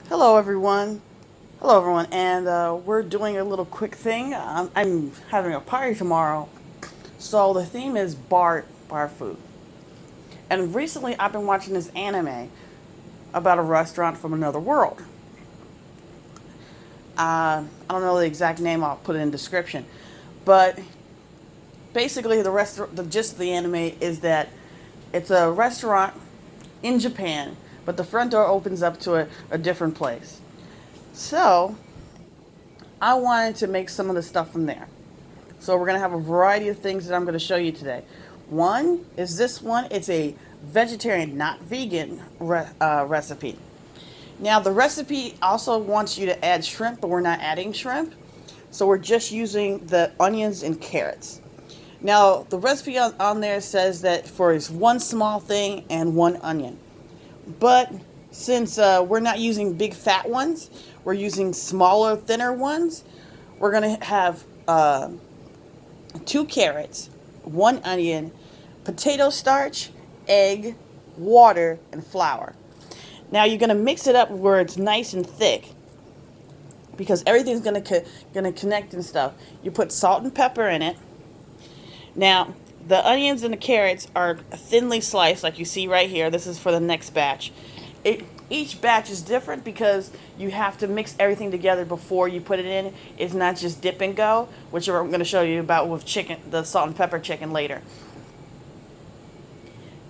Hello everyone. Hello everyone, and we're doing a little quick thing. I'm having a party tomorrow, so the theme is bar food. And recently, I've been watching this anime about a restaurant from another world. I don't know the exact name. I'll put it in the description, but basically, the gist of the anime is that it's a restaurant in Japan, but the front door opens up to a different place. So I wanted to make some of the stuff from there. So we're going to have a variety of things that I'm going to show you today. One is this one. It's a vegetarian, not vegan recipe. Now the recipe also wants you to add shrimp, but we're not adding shrimp. So we're just using the onions and carrots. Now the recipe on there says that for is one small thing and one onion. But since we're not using big fat ones, we're using smaller, thinner ones. We're going to have 2 carrots, 1 onion, potato starch, egg, water, and flour. Now you're going to mix it up where it's nice and thick because everything's going to connect and stuff. You put salt and pepper in it. Now, the onions and the carrots are thinly sliced like you see right here. This is for the next batch. Each batch is different because you have to mix everything together before you put it in. It's not just dip and go, which I'm going to show you about with chicken, the salt and pepper chicken later.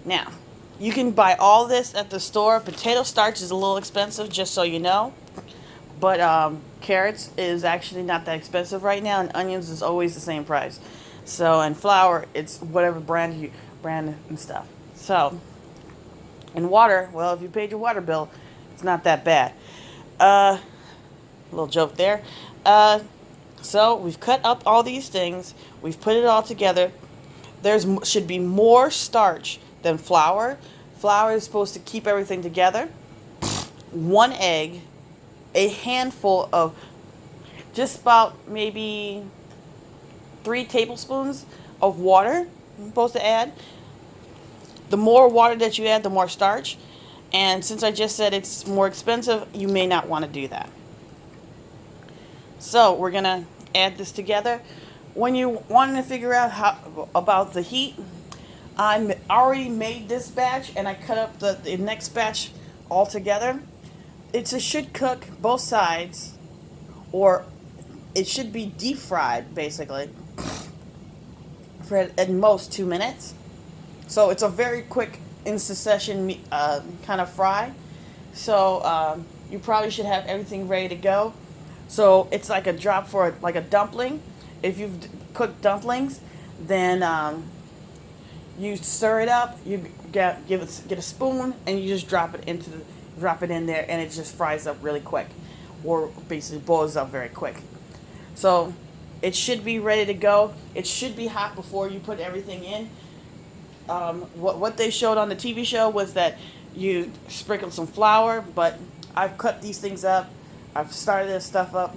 Now, you can buy all this at the store. Potato starch is a little expensive, just so you know. But carrots is actually not that expensive right now, and onions is always the same price. So, and flour, it's whatever brand and stuff. So, and water, well, if you paid your water bill, it's not that bad. A little joke there. So we've cut up all these things. We've put it all together. Should be more starch than flour. Flour is supposed to keep everything together. 1 egg, a handful of just about maybe 3 tablespoons of water you're supposed to add. The more water that you add, the more starch. And since I just said it's more expensive, you may not want to do that. So we're going to add this together. When you want to figure out about the heat, I already made this batch and I cut up the next batch all together. It should cook both sides, or it should be deep fried basically for at most 2 minutes. So it's a very quick in succession kind of fry. So you probably should have everything ready to go. So it's like a drop for like a dumpling. If you've cooked dumplings, then you stir it up. You get a spoon and you just drop it in there, and it just fries up really quick, or basically boils up very quick. So it should be ready to go. It should be hot before you put everything in. What they showed on the TV show was that you sprinkle some flour, but I've cut these things up. I've started this stuff up,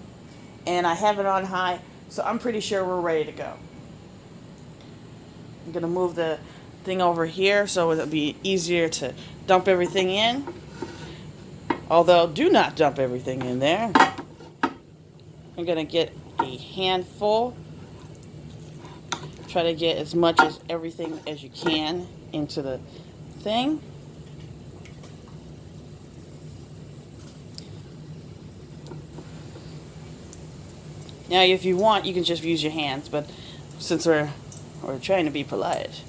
and I have it on high, so I'm pretty sure we're ready to go. I'm going to move the thing over here so it'll be easier to dump everything in. Although, do not dump everything in there. I'm going to get a handful. Try to get as much as everything as you can into the thing. Now, if you want, you can just use your hands, but since we're trying to be polite.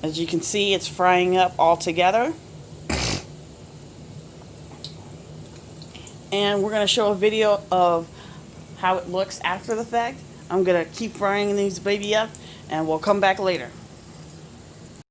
As you can see, it's frying up all together. And we're going to show a video of how it looks after the fact. I'm going to keep frying these baby up, and we'll come back later.